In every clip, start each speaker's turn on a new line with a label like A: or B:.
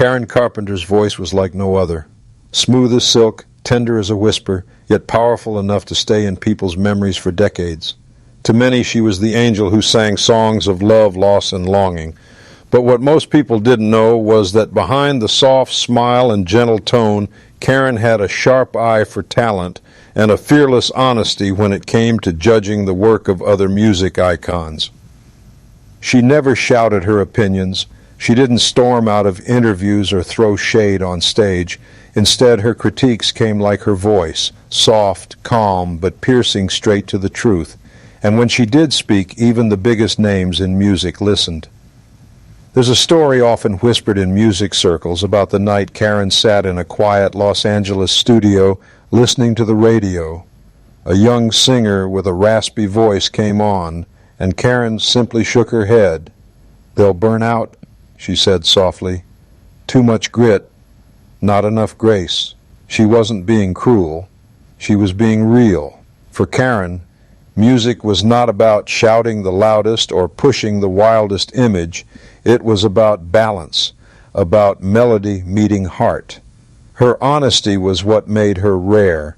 A: Karen Carpenter's voice was like no other. Smooth as silk, tender as a whisper, yet powerful enough to stay in people's memories for decades. To many, she was the angel who sang songs of love, loss, and longing. But what most people didn't know was that behind the soft smile and gentle tone, Karen had a sharp eye for talent and a fearless honesty when it came to judging the work of other music icons. She never shouted her opinions. She didn't storm out of interviews or throw shade on stage. Instead, her critiques came like her voice, soft, calm, but piercing straight to the truth. And when she did speak, even the biggest names in music listened. There's a story often whispered in music circles about the night Karen sat in a quiet Los Angeles studio listening to the radio. A young singer with a raspy voice came on, and Karen simply shook her head. "They'll burn out," she said softly. "Too much grit, not enough grace." She wasn't being cruel. She was being real. For Karen, music was not about shouting the loudest or pushing the wildest image. It was about balance, about melody meeting heart. Her honesty was what made her rare.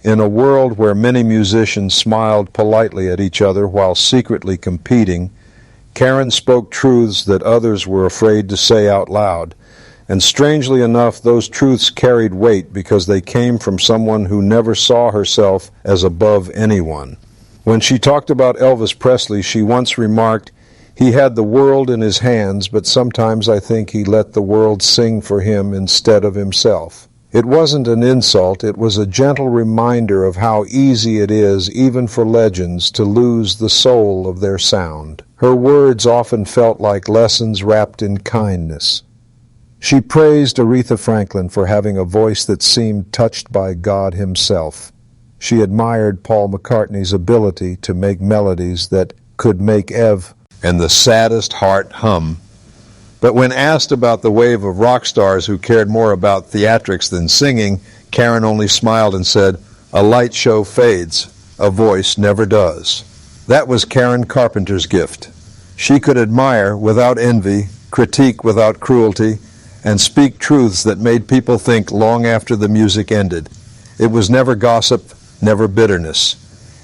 A: In a world where many musicians smiled politely at each other while secretly competing, Karen spoke truths that others were afraid to say out loud. And strangely enough, those truths carried weight because they came from someone who never saw herself as above anyone. When she talked about Elvis Presley, she once remarked, "He had the world in his hands, but sometimes I think he let the world sing for him instead of himself." It wasn't an insult, it was a gentle reminder of how easy it is, even for legends, to lose the soul of their sound. Her words often felt like lessons wrapped in kindness. She praised Aretha Franklin for having a voice that seemed touched by God himself. She admired Paul McCartney's ability to make melodies that could make Eve and the saddest heart hum. But when asked about the wave of rock stars who cared more about theatrics than singing, Karen only smiled and said, "A light show fades, a voice never does." That was Karen Carpenter's gift. She could admire without envy, critique without cruelty, and speak truths that made people think long after the music ended. It was never gossip, never bitterness.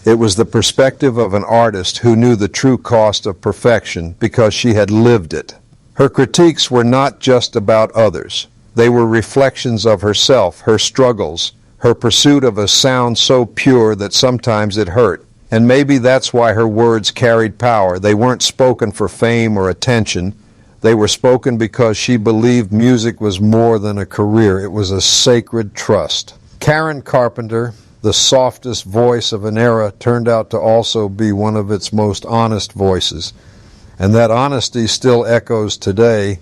A: It was the perspective of an artist who knew the true cost of perfection because she had lived it. Her critiques were not just about others. They were reflections of herself, her struggles, her pursuit of a sound so pure that sometimes it hurt. And maybe that's why her words carried power. They weren't spoken for fame or attention. They were spoken because she believed music was more than a career. It was a sacred trust. Karen Carpenter, the softest voice of an era, turned out to also be one of its most honest voices. And that honesty still echoes today